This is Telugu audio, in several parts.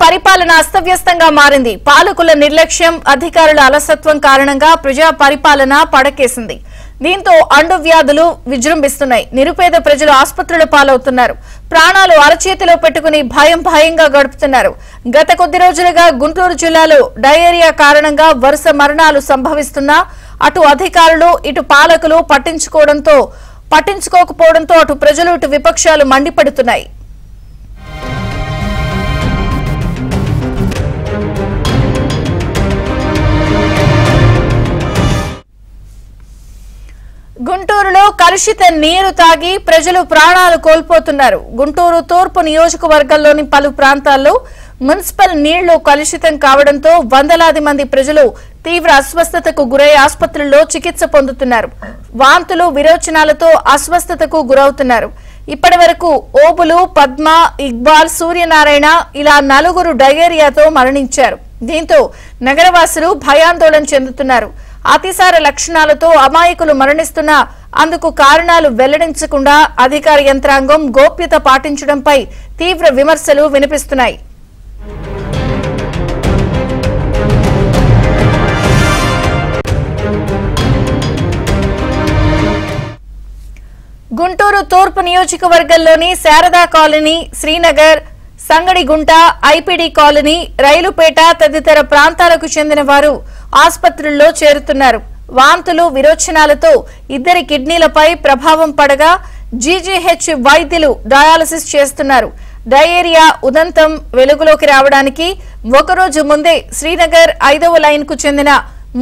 పరిపాలన అస్తవ్యస్తంగా మారింది. పాలకుల నిర్లక్ష్యం, అధికారుల అలసత్వం కారణంగా ప్రజా పరిపాలన పడకేసింది. దీంతో అండు వ్యాధులు విజృంభిస్తున్నాయి. నిరుపేద ప్రజలు ఆసుపత్రుల పాలవుతున్నారు. ప్రాణాలు అరచేతిలో పెట్టుకుని భయంగా గడుపుతున్నారు. గత కొద్ది రోజులుగా గుంటూరు జిల్లాలో డయేరియా కారణంగా వరుస మరణాలు సంభవిస్తున్నా అటు అధికారులు ఇటు పాలకులు పట్టించుకోకపోవడంతో అటు ప్రజలు ఇటు విపక్షాలు మండిపడుతున్నాయి. గుంటూరులో కలుషిత నీరు తాగి ప్రజలు ప్రాణాలు కోల్పోతున్నారు. గుంటూరు తూర్పు నియోజకవర్గంలోని పలు ప్రాంతాల్లో మున్సిపల్ నీళ్లు కలుషితం కావడంతో వందలాది మంది ప్రజలు తీవ్ర అస్వస్థతకు గురై ఆసుపత్రుల్లో చికిత్స పొందుతున్నారు. వాంతులు, విరోచనాలతో అస్వస్థతకు గురవుతున్నారు. ఇప్పటి వరకు ఓబులు, పద్మ, ఇక్బాల్, సూర్యనారాయణ ఇలా 4 డయేరియాతో మరణించారు. దీంతో నగరవాసులు భయాందోళన చెందుతున్నారు. అతిసార లక్షణాలతో అమాయకులు మరణిస్తున్నా అందుకు కారణాలు వెల్లడించకుండా అధికార యంత్రాంగం గోప్యత పాటించడంపై తీవ్ర విమర్శలు వినిపిస్తున్నాయి. గుంటూరు తూర్పు నియోజకవర్గంలోని Sharada colony, Srinagar, Sangadigunta, IPD colony, Railupeta తదితర ప్రాంతాలకు చెందిన వారు ఆసుపత్రుల్లో చేరుతున్నారు. వాంతులు, విరోచనాలతో 2 కిడ్నీలపై ప్రభావం పడగా జీజీహెచ్ వైద్యులు డయాలసిస్ చేస్తున్నారు. డయేరియా ఉదంతం వెలుగులోకి రావడానికి ఒకరోజు ముందే శ్రీనగర్ 5వ లైన్ కు చెందిన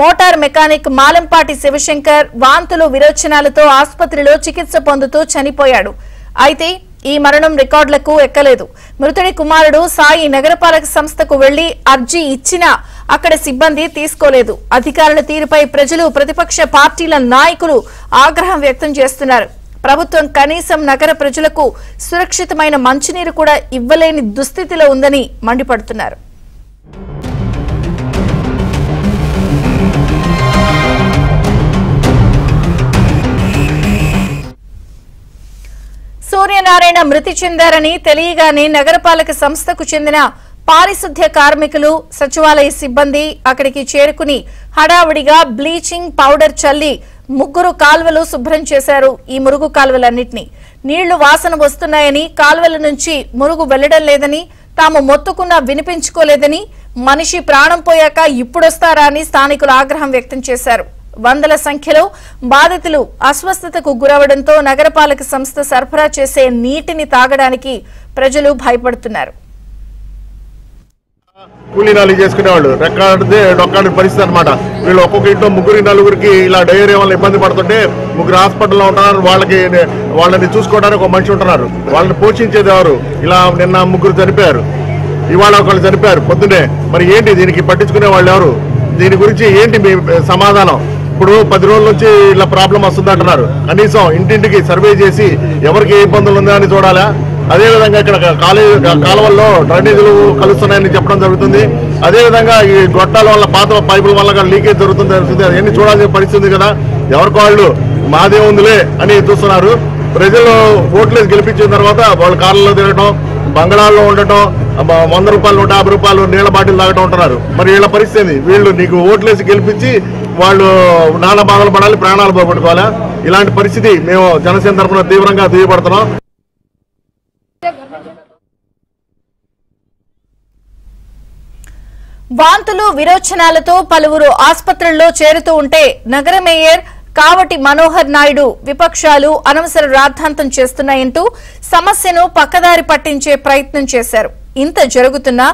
మోటార్ మెకానిక్ మాలంపాటి శివశంకర్ వాంతులు, విరోచనాలతో ఆసుపత్రిలో చికిత్స పొందుతూ చనిపోయాడు. అయితే ఈ మరణం రికార్డులకు ఎక్కలేదు. మృతుడి కుమారుడు సాయి నగరపాలక సంస్థకు వెళ్లి అర్జీ ఇచ్చినా అక్కడ సిబ్బంది తీసుకోలేదు. అధికారుల తీరుపై ప్రజలు, ప్రతిపక్ష పార్టీల నాయకులు ఆగ్రహం వ్యక్తం చేస్తున్నారు. ప్రభుత్వం కనీసం నగర ప్రజలకు సురక్షితమైన మంచినీరు కూడా ఇవ్వలేని దుస్థితిలో ఉందని మండిపడుతున్నారు. సూర్యనారాయణ మృతి చెందారని తెలియగానే నగరపాలక సంస్థకు చెందిన పారిశుద్ధ్య కార్మికులు, సచివాలయ సిబ్బంది అక్కడికి చేరుకుని హడావుడిగా బ్లీచింగ్ పౌడర్ చల్లి 3 కాల్వలు శుభ్రం చేశారు. ఈ మురుగు కాల్వలన్నింటినీ నీళ్లు వాసన వస్తున్నాయని, కాల్వల నుంచి మురుగు వెళ్లడం లేదని, తాము మొత్తుకున్నా వినిపించుకోలేదని, మనిషి ప్రాణం పోయాక ఇప్పుడొస్తారా అని స్థానికులు ఆగ్రహం వ్యక్తం చేశారు. వందల సంఖ్యలో బాధితులు అస్వస్థతకు గురవడంతో నగరపాలక సంస్థ సరఫరా చేసే నీటిని తాగడానికి ప్రజలు భయపడుతున్నారు. కూలీనాలు చేసుకునేవాళ్ళు డొక్కాడి పరిస్థితి అనమాట. వీళ్ళు ఒక్కొక్క ఇంట్లో 3-4 ఇలా డయేరియా వల్ల ఇబ్బంది పడుతుంటే 3 హాస్పిటల్లో ఉంటున్నారు. వాళ్ళని చూసుకోవడానికి ఒక మనిషి ఉంటున్నారు. వాళ్ళని పోషించేది ఎవరు? ఇలా నిన్న 3 చనిపోయారు, ఇవాళ ఒకళ్ళు చనిపోయారు పొద్దునే. మరి ఏంటి దీనికి పట్టించుకునే వాళ్ళు ఎవరు? దీని గురించి ఏంటి మీ సమాధానం? ఇప్పుడు 10 రోజుల నుంచి ఇలా ప్రాబ్లం వస్తుంది అంటున్నారు. కనీసం ఇంటింటికి సర్వే చేసి ఎవరికి ఏ ఇబ్బందులు ఉందా అని చూడాలా? అదేవిధంగా ఇక్కడ కాలువల్లో డ్రైనేజీలు కలుస్తున్నాయని చెప్పడం జరుగుతుంది. అదేవిధంగా ఈ గొట్టాల వల్ల, పాత పైపుల వల్ల లీకేజ్ జరుగుతుంది. అవన్నీ చూడాల్సిన పరిస్థితి కదా. ఎవరికి వాళ్ళు మాదే ఉందిలే అని చూస్తున్నారు. ప్రజలు ఓట్లేసి గెలిపించిన తర్వాత వాళ్ళు కార్లలో తిరగటం, బంగళాల్లో ఉండటం, 100 రూపాయలు 150 రూపాయలు నీళ్ల బాటిల్ తాగటం ఉంటున్నారు. మరి వీళ్ళ పరిస్థితి, వీళ్ళు నీకు ఓట్లేసి గెలిపించి వాళ్ళు నానా బాధలు పడాలి, ప్రాణాలు పోగొట్టుకోవాలా? ఇలాంటి పరిస్థితి మేము జనసేన తరఫున తీవ్రంగా దుయ్యపడుతున్నాం. వాంతులు, విరోచనాలతో పలువురు ఆసుపత్రుల్లో చేరుతూ ఉంటే నగర మేయర్ కావటి మనోహర్ నాయుడు, విపక్షాలు అనవసర రాద్ధాంతం చేస్తున్నాయంటూ సమస్యను పక్కదారి పట్టించే ప్రయత్నం చేశారు. ఇంత జరుగుతున్నా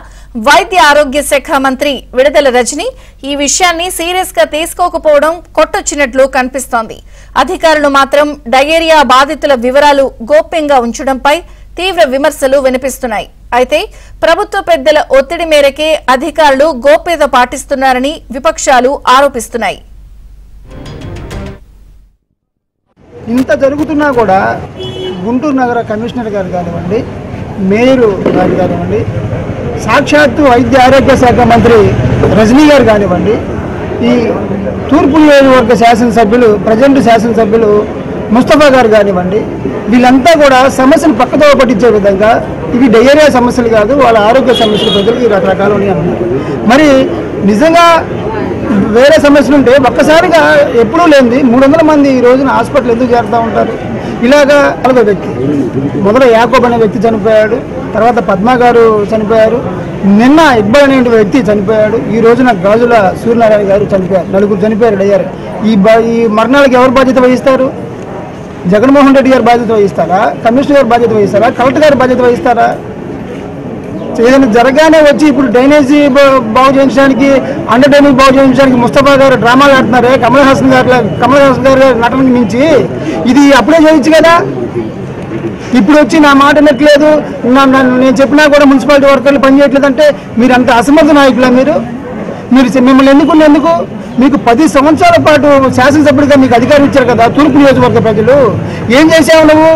వైద్య ఆరోగ్య శాఖ మంత్రి విడుదల రజని ఈ విషయాన్ని సీరియస్ గా తీసుకోకపోవడం కొట్టొచ్చినట్లు కనిపిస్తోంది. అధికారులు మాత్రం డయేరియా బాధితుల వివరాలు గోప్యంగా ఉంచడంపై తీవ్ర విమర్శలు వినిపిస్తున్నాయి. అయితే ప్రభుత్వ పెద్దల ఒత్తిడి మేరకే అధికారులు గోప్యత పాటిస్తున్నారని విపక్షాలు ఆరోపిస్తున్నాయి. ఇంత జరుగుతున్నా కూడా గుంటూరు నగర కమిషనర్ గారు కానివ్వండి, మేయరు గారు కానివ్వండి, సాక్షాత్తు వైద్య ఆరోగ్య శాఖ మంత్రి రజనీ గారు కానివ్వండి, ఈ తూర్పు నియోజకవర్గ శాసనసభ్యులు, ప్రజెంట్ శాసనసభ్యులు ముస్తఫా గారు కానివ్వండి, వీళ్ళంతా కూడా సమస్యను పక్కదో పట్టించే విధంగా ఇవి డయేరియా సమస్యలు కాదు, వాళ్ళ ఆరోగ్య సమస్యలు ప్రజలకి రకరకాలు ఉన్నాయి అంటున్నారు. మరి నిజంగా వేరే సమస్యలు ఉంటే ఒక్కసారిగా ఎప్పుడూ లేనిది 300 మంది ఈ రోజున హాస్పిటల్ ఎందుకు చేరుతూ ఉంటారు? ఇలాగా ఒక వ్యక్తి మొదట యాకోబ్ అనే వ్యక్తి చనిపోయాడు, తర్వాత పద్మ గారు చనిపోయారు, నిన్న ఇక్బాల్ అనే వ్యక్తి చనిపోయాడు, ఈ రోజున గాజుల సూర్యనారాయణ గారు చనిపోయారు. 4 చనిపోయారు అయ్యారు. ఈ మరణాలకు ఎవరు బాధ్యత వహిస్తారు? జగన్మోహన్ రెడ్డి గారు బాధ్యత వహిస్తారా? కమిషనర్ గారు బాధ్యత వహిస్తారా? కలెక్టర్ గారు బాధ్యత వహిస్తారా? ఏదైనా జరగానే వచ్చి ఇప్పుడు డ్రైనేజీ బాగు చేయించడానికి, అండర్ డ్రైనేజ్ బాగు చేయించడానికి ముస్తఫా గారు డ్రామాలు ఆడుతున్నారే, కమల్ హాసన్ గారు నటనకి మించి ఇది అప్పుడే చేయొచ్చు కదా. ఇప్పుడు వచ్చి నా మాట వినట్లేదు, నేను చెప్పినా కూడా మున్సిపాలిటీ వర్కర్లు పనిచేయట్లేదంటే మీరు అంత అసమర్థ నాయకులా? మీరు మిమ్మల్ని ఎన్నుకునేందుకు మీకు 10 సంవత్సరాల పాటు శాసనసభ్యుడిగా మీకు అధికారం ఇచ్చారు కదా తూర్పు నియోజకవర్గ ప్రజలు. ఏం చేసావు నువ్వు?